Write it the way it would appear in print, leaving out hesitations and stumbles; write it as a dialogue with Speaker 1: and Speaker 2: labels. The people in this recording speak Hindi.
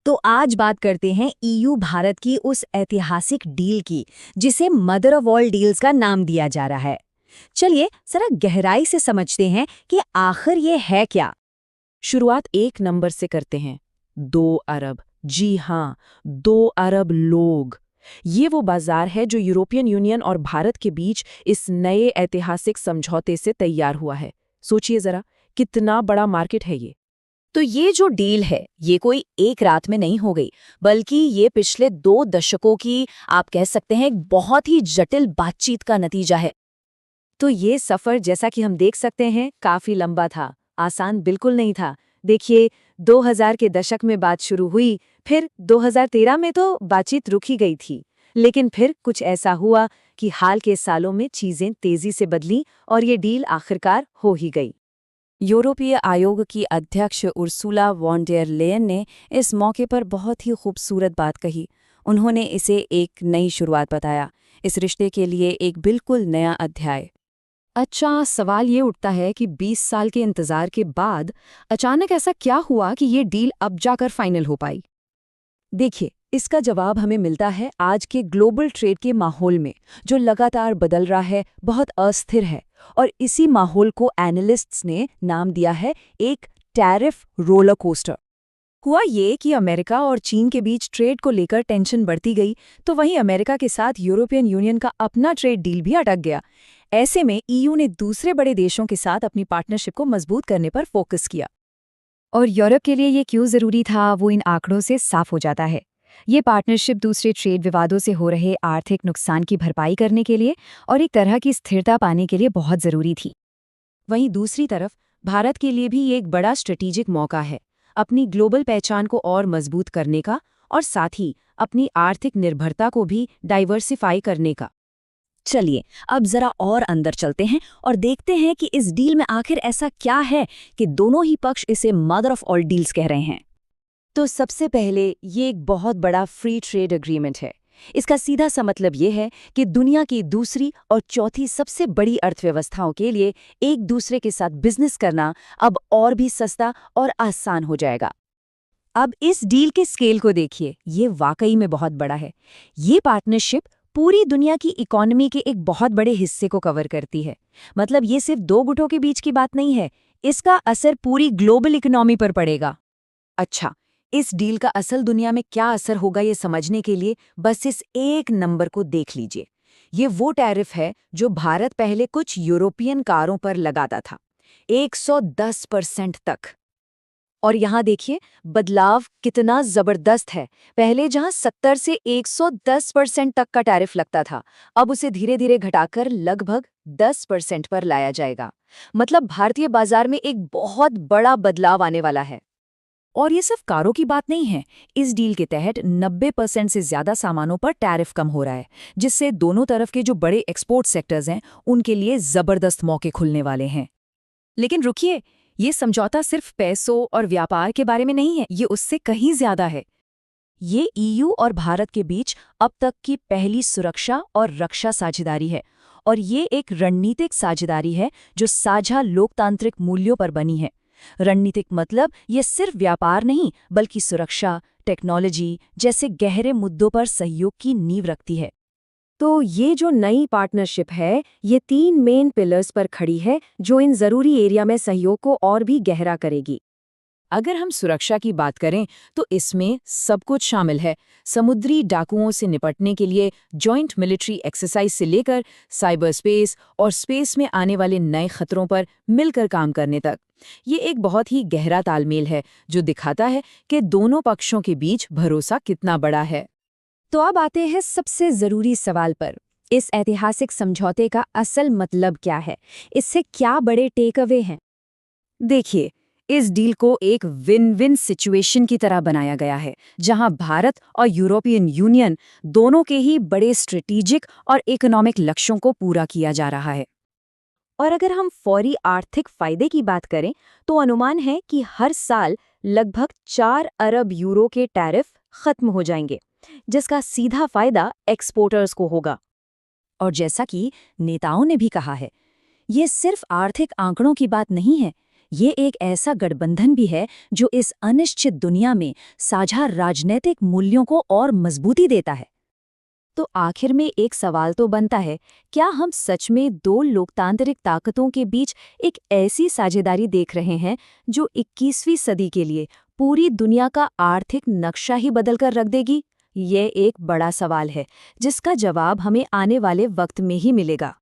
Speaker 1: तो आज बात करते हैं ईयू भारत की उस ऐतिहासिक डील की जिसे मदर ऑफ ऑल डील्स का नाम दिया जा रहा है। चलिए जरा गहराई से समझते हैं कि आखिर ये है क्या।
Speaker 2: शुरुआत एक नंबर से करते हैं। 2 अरब, जी हाँ, 2 अरब लोग। ये वो बाजार है जो यूरोपियन यूनियन और भारत के बीच इस नए ऐतिहासिक समझौते से तैयार हुआ है। सोचिए जरा, कितना बड़ा मार्केट है ये।
Speaker 1: तो ये जो डील है ये कोई एक रात में नहीं हो गई, बल्कि ये पिछले 2 दशकों की आप कह सकते हैं एक बहुत ही जटिल बातचीत का नतीजा है। तो ये सफर जैसा कि हम देख सकते हैं काफी लंबा था, आसान बिल्कुल नहीं था। देखिए 2000 के दशक में बात शुरू हुई, फिर 2013 में तो बातचीत रुक ही गई थी। लेकिन फिर कुछ ऐसा हुआ कि हाल के सालों में चीजें तेजी से बदली और ये डील आखिरकार हो ही गई।
Speaker 2: यूरोपीय आयोग की अध्यक्ष उर्सुला वॉन डेर लेयन ने इस मौके पर बहुत ही खूबसूरत बात कही। उन्होंने इसे एक नई शुरुआत बताया, इस रिश्ते के लिए एक बिल्कुल नया अध्याय।
Speaker 1: अच्छा, सवाल ये उठता है कि 20 साल के इंतजार के बाद अचानक ऐसा क्या हुआ कि ये डील अब जाकर फाइनल हो पाई? देखिए, इसका जवाब हमें मिलता है आज के ग्लोबल ट्रेड के माहौल में, जो लगातार बदल रहा है, बहुत अस्थिर है। और इसी माहौल को एनालिस्ट्स ने नाम दिया है एक टैरिफ रोलर कोस्टर। हुआ ये कि अमेरिका और चीन के बीच ट्रेड को लेकर टेंशन बढ़ती गई, तो वहीं अमेरिका के साथ यूरोपियन यूनियन का अपना ट्रेड डील भी अटक गया। ऐसे में ईयू ने दूसरे बड़े देशों के साथ अपनी पार्टनरशिप को मजबूत करने पर फोकस किया। और यूरोप के लिए ये क्यों जरूरी था, वो इन आंकड़ों से साफ हो जाता है। ये पार्टनरशिप दूसरे ट्रेड विवादों से हो रहे आर्थिक नुकसान की भरपाई करने के लिए और एक तरह की स्थिरता पाने के लिए बहुत जरूरी थी। वहीं दूसरी तरफ भारत के लिए भी ये एक बड़ा स्ट्रेटेजिक मौका है, अपनी ग्लोबल पहचान को और मजबूत करने का और साथ ही अपनी आर्थिक निर्भरता को भी डाइवर्सिफाई करने का। चलिए अब जरा और अंदर चलते हैं और देखते हैं कि इस डील में आखिर ऐसा क्या है कि दोनों ही पक्ष इसे मदर ऑफ ऑल डील्स कह रहे हैं। तो सबसे पहले ये एक बहुत बड़ा फ्री ट्रेड एग्रीमेंट है। इसका सीधा सा मतलब ये है कि दुनिया की दूसरी और चौथी सबसे बड़ी अर्थव्यवस्थाओं के लिए एक दूसरे के साथ बिजनेस करना अब और भी सस्ता और आसान हो जाएगा। अब इस डील के स्केल को देखिए, ये वाकई में बहुत बड़ा है। ये पार्टनरशिप पूरी दुनिया की इकोनॉमी के एक बहुत बड़े हिस्से को कवर करती है। मतलब ये सिर्फ दो गुटों के बीच की बात नहीं है, इसका असर पूरी ग्लोबल इकोनॉमी पर पड़ेगा। अच्छा, इस डील का असल दुनिया में क्या असर होगा ये समझने के लिए बस इस एक नंबर को देख लीजिए। ये वो टैरिफ है जो भारत पहले कुछ यूरोपियन कारों पर लगाता था, 110% तक। और यहाँ देखिए बदलाव कितना जबरदस्त है। पहले जहाँ 70 से 110% तक का टैरिफ लगता था, अब उसे धीरे धीरे घटाकर लगभग 10% पर लाया जाएगा। मतलब भारतीय बाजार में एक बहुत बड़ा बदलाव आने वाला है। और ये सिर्फ कारों की बात नहीं है। इस डील के तहत 90% से ज्यादा सामानों पर टैरिफ कम हो रहा है, जिससे दोनों तरफ के जो बड़े एक्सपोर्ट सेक्टर्स हैं उनके लिए जबरदस्त मौके खुलने वाले हैं। लेकिन रुकिए, ये समझौता सिर्फ पैसों और व्यापार के बारे में नहीं है, ये उससे कहीं ज्यादा है। ये ईयू और भारत के बीच अब तक की पहली सुरक्षा और रक्षा साझेदारी है। और ये एक रणनीतिक साझेदारी है जो साझा लोकतांत्रिक मूल्यों पर बनी है। रणनीतिक मतलब ये सिर्फ व्यापार नहीं, बल्कि सुरक्षा, टेक्नोलॉजी जैसे गहरे मुद्दों पर सहयोग की नींव रखती है। तो ये जो नई पार्टनरशिप है, ये 3 मेन पिलर्स पर खड़ी है जो इन जरूरी एरिया में सहयोग को और भी गहरा करेगी।
Speaker 2: अगर हम सुरक्षा की बात करें तो इसमें सब कुछ शामिल है। समुद्री डाकुओं से निपटने के लिए जॉइंट मिलिट्री एक्सरसाइज से लेकर साइबर स्पेस और स्पेस में आने वाले नए खतरों पर मिलकर काम करने तक। ये एक बहुत ही गहरा तालमेल है जो दिखाता है कि दोनों पक्षों के बीच भरोसा कितना बड़ा है।
Speaker 1: तो अब आते हैं सबसे जरूरी सवाल पर। इस ऐतिहासिक समझौते का असल मतलब क्या है? इससे क्या बड़े टेक अवे हैं? देखिए, इस डील को एक विन विन सिचुएशन की तरह बनाया गया है, जहां भारत और यूरोपियन यूनियन दोनों के ही बड़े स्ट्रेटेजिक और इकोनॉमिक लक्ष्यों को पूरा किया जा रहा है। और अगर हम फौरी आर्थिक फायदे की बात करें, तो अनुमान है कि हर साल लगभग 4 अरब यूरो के टैरिफ खत्म हो जाएंगे, जिसका सीधा फायदा एक्सपोर्टर्स को होगा। और जैसा कि नेताओं ने भी कहा है, ये सिर्फ आर्थिक आंकड़ों की बात नहीं है,
Speaker 3: ये एक ऐसा गठबंधन भी है जो इस अनिश्चित दुनिया में साझा राजनीतिक मूल्यों को और मजबूती देता है।
Speaker 1: तो आखिर में एक सवाल तो बनता है, क्या हम सच में दो लोकतांत्रिक ताकतों के बीच एक ऐसी साझेदारी देख रहे हैं जो 21वीं सदी के लिए पूरी दुनिया का आर्थिक नक्शा ही बदलकर रख देगी? ये एक बड़ा सवाल है जिसका जवाब हमें आने वाले वक्त में ही मिलेगा।